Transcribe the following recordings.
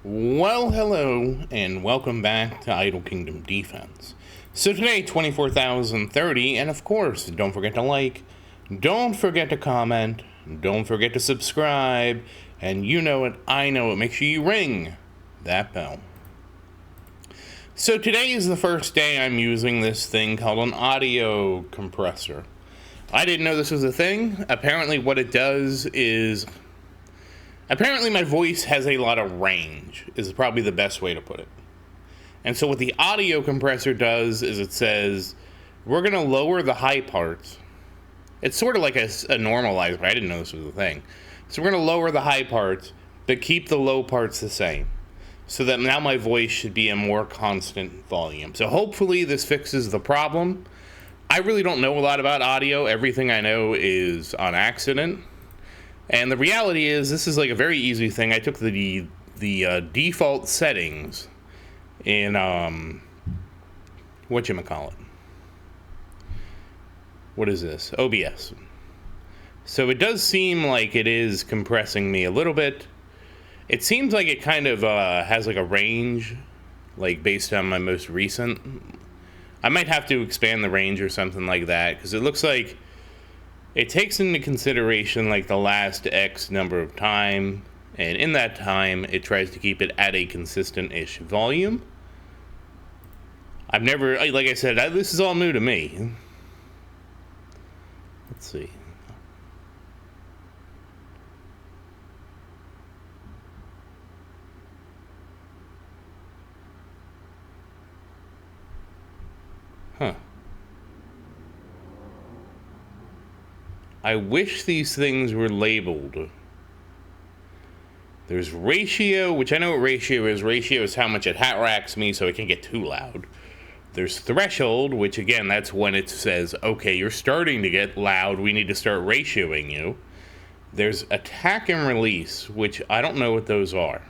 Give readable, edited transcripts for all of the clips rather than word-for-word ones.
Well, hello, and welcome back to Idle Kingdom Defense. So today, 24,030, and of course, don't forget to like, don't forget to comment, don't forget to subscribe, and you know it, I know it, make sure you ring that bell. So today is the first day I'm using this thing called an audio compressor. I didn't know this was a thing. Apparently what it does is... Apparently my voice has a lot of range, is probably the best way to put it. And so what the audio compressor does is it says, we're going to lower the high parts. It's sort of like a normalizer. I didn't know this was a thing. So we're going to lower the high parts, but keep the low parts the same. So that now my voice should be a more constant volume. So hopefully this fixes the problem. I really don't know a lot about audio. Everything I know is on accident. And the reality is, this is like a very easy thing. I took the default settings in, whatchamacallit. What is this? OBS. So it does seem like it is compressing me a little bit. It seems like it kind of has like a range, like based on my most recent. I might have to expand the range or something like that, because it looks like it takes into consideration like the last X number of time, and in that time it tries to keep it at a consistent-ish volume. I've never, like I said, this is all new to me. Let's see. Huh. I wish these things were labeled. There's ratio, which I know what ratio is. Ratio is how much it hat racks me so it can get too loud. There's threshold, which again, that's when it says, okay, you're starting to get loud, we need to start ratioing you. There's attack and release, which I don't know what those are.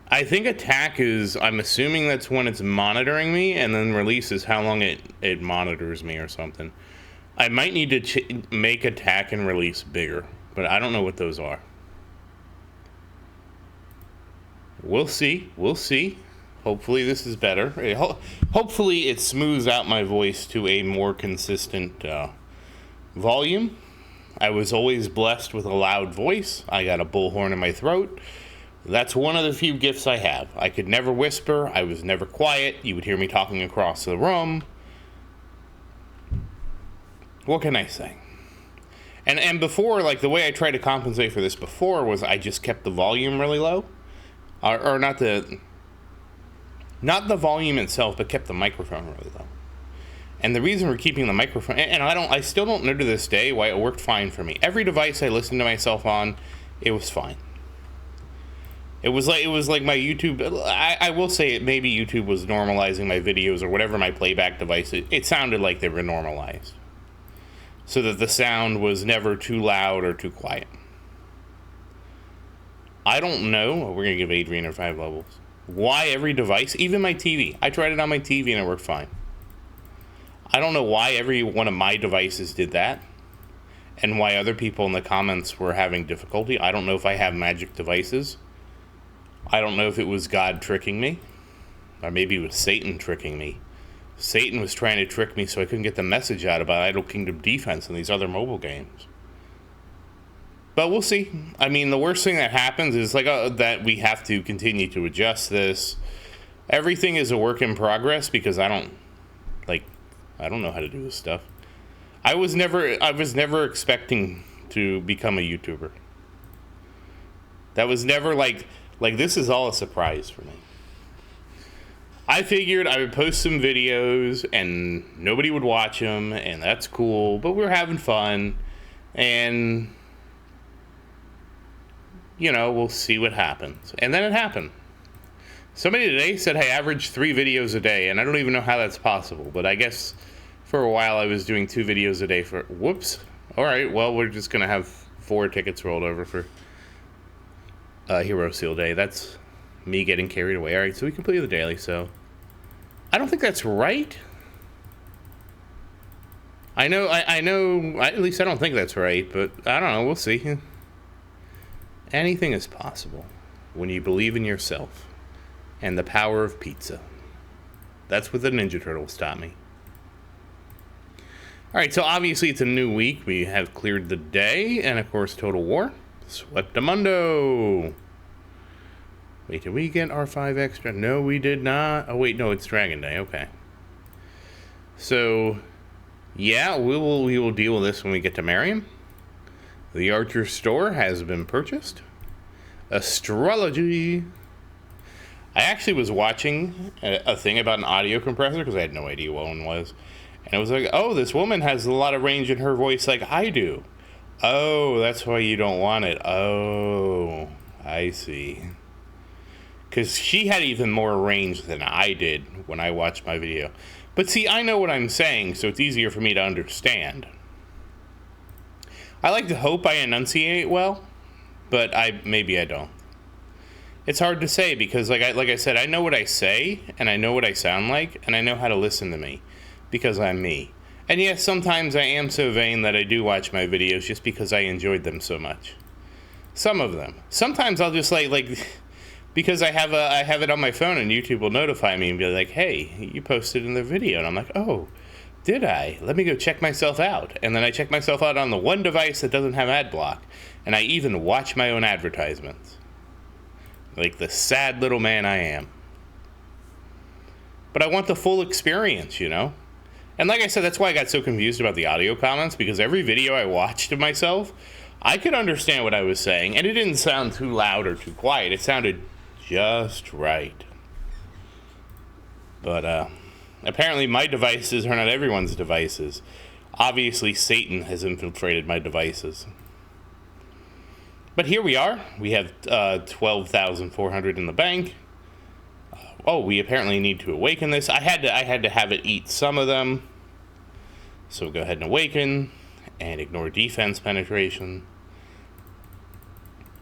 I think attack is, I'm assuming that's when it's monitoring me, and then release is how long it monitors me or something. I might need to make attack and release bigger, but I don't know what those are. We'll see. We'll see. Hopefully this is better. Hopefully it smooths out my voice to a more consistent volume. I was always blessed with a loud voice. I got a bullhorn in my throat. That's one of the few gifts I have. I could never whisper. I was never quiet. You would hear me talking across the room. What can I say? And before, like, the way I tried to compensate for this before was I just kept the volume really low. Or not the volume itself, but kept the microphone really low. And the reason for keeping the microphone, and I still don't know to this day why it worked fine for me. Every device I listened to myself on, it was fine. It was like my YouTube. I will say it. Maybe YouTube was normalizing my videos or whatever my playback device. It sounded like they were normalized, so that the sound was never too loud or too quiet. I don't know. We're gonna give Adrian her 5 levels. Why every device, even my TV. I tried it on my TV and it worked fine. I don't know why every one of my devices did that, and why other people in the comments were having difficulty. I don't know if I have magic devices. I don't know if it was God tricking me, or maybe it was Satan tricking me. Satan was trying to trick me so I couldn't get the message out about Idle Kingdom Defense and these other mobile games. But we'll see. I mean, the worst thing that happens is like that we have to continue to adjust this. Everything is a work in progress because I don't know how to do this stuff. I was never expecting to become a YouTuber. That was never like this is all a surprise for me. I figured I would post some videos and nobody would watch them, and that's cool, but we're having fun, and we'll see what happens. And then it happened. Somebody today said, hey, average 3 videos a day, and I don't even know how that's possible, but I guess for a while I was doing 2 videos a day for, whoops. All right, well, we're just going to have 4 tickets rolled over for Hero Seal Day. That's me getting carried away. All right, so we completed the daily, so I don't think that's right. I know, at least I don't think that's right, but I don't know, we'll see. Anything is possible when you believe in yourself and the power of pizza. That's what the Ninja Turtles taught me. Alright, so obviously it's a new week. We have cleared the day, and of course Total War. Swept-a-mundo! Wait, did we get our 5 extra? No, we did not. Oh wait, no, it's Dragon Day, okay. So, yeah, we will deal with this when we get to Mariam. The Archer store has been purchased. Astrology. I actually was watching a thing about an audio compressor because I had no idea what one was. And it was like, oh, this woman has a lot of range in her voice like I do. Oh, that's why you don't want it. Oh, I see. Because she had even more range than I did when I watched my video. But see, I know what I'm saying, so it's easier for me to understand. I like to hope I enunciate well, but maybe I don't. It's hard to say because, like I said, I know what I say, and I know what I sound like, and I know how to listen to me. Because I'm me. And yes, sometimes I am so vain that I do watch my videos just because I enjoyed them so much. Some of them. Sometimes I'll just like because I have it on my phone and YouTube will notify me and be like, hey, you posted in the video. And I'm like, oh, did I? Let me go check myself out. And then I check myself out on the one device that doesn't have ad block. And I even watch my own advertisements. Like the sad little man I am. But I want the full experience, you know? And like I said, that's why I got so confused about the audio comments, because every video I watched of myself, I could understand what I was saying, and it didn't sound too loud or too quiet. It sounded just right. But apparently my devices are not everyone's devices. Obviously, Satan has infiltrated my devices. But here we are. We have 12,400 in the bank. Oh, we apparently need to awaken this. I had to have it eat some of them. So go ahead and awaken and ignore defense penetration.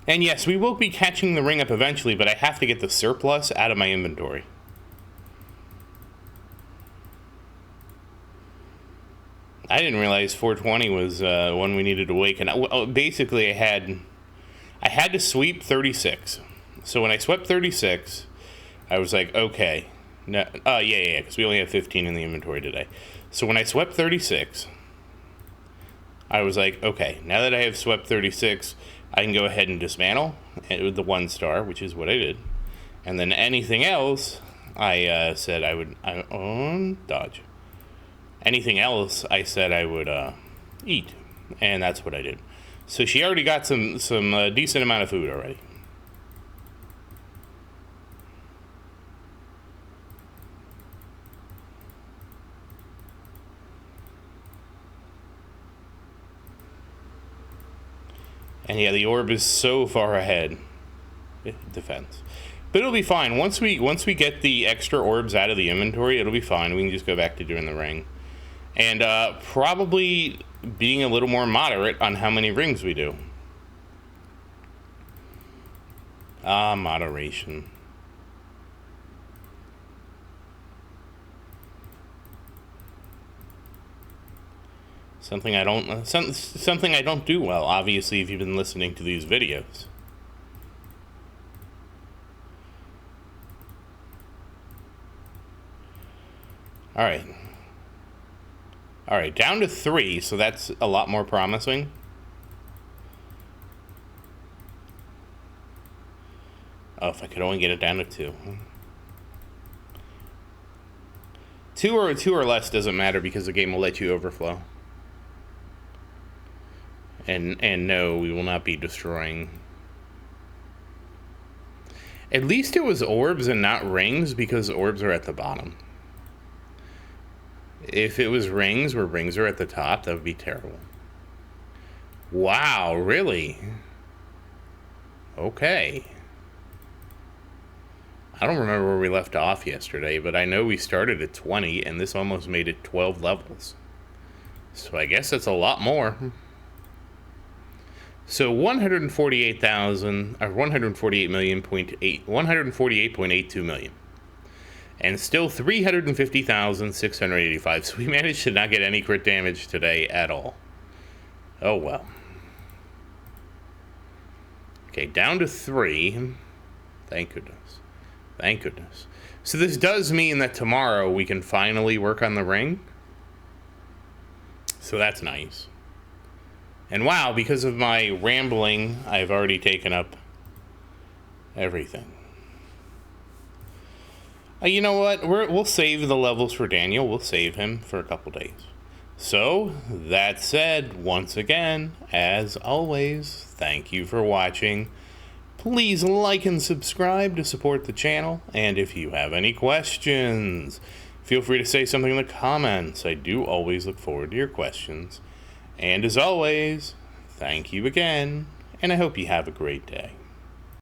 And yes, we will be catching the ring up eventually, but I have to get the surplus out of my inventory. I didn't realize 420 was when we needed to awaken. Basically, I had to sweep 36. So when I swept 36, I was like, okay. No, yeah, because we only have 15 in the inventory today. So when I swept 36, I was like, okay, now that I have swept 36, I can go ahead and dismantle with the 1 star, which is what I did. And then anything else, I said I would dodge. Anything else, I said I would eat, and that's what I did. So she already got some decent amount of food already. And yeah, the orb is so far ahead. Defense. But it'll be fine. Once we get the extra orbs out of the inventory, it'll be fine. We can just go back to doing the ring. And probably being a little more moderate on how many rings we do. Moderation. Something I don't do well, obviously, if you've been listening to these videos. Alright. Alright, down to 3, so that's a lot more promising. Oh, if I could only get it down to 2. 2 or less doesn't matter because the game will let you overflow. And no, we will not be destroying. At least it was orbs and not rings, because orbs are at the bottom. If it was rings where rings are at the top, that would be terrible. Wow, really? Okay. I don't remember where we left off yesterday, but I know we started at 20, and this almost made it 12 levels. So I guess that's a lot more. So 148,000 or 148.82 million, and still 350,685. So we managed to not get any crit damage today at all. Oh well. Okay, down to 3. Thank goodness. Thank goodness. So this does mean that tomorrow we can finally work on the ring. So that's nice. And wow, because of my rambling, I've already taken up everything. You know what? We'll save the levels for Daniel. We'll save him for a couple days. So, that said, once again, as always, thank you for watching. Please like and subscribe to support the channel. And if you have any questions, feel free to say something in the comments. I do always look forward to your questions. And as always, thank you again, and I hope you have a great day.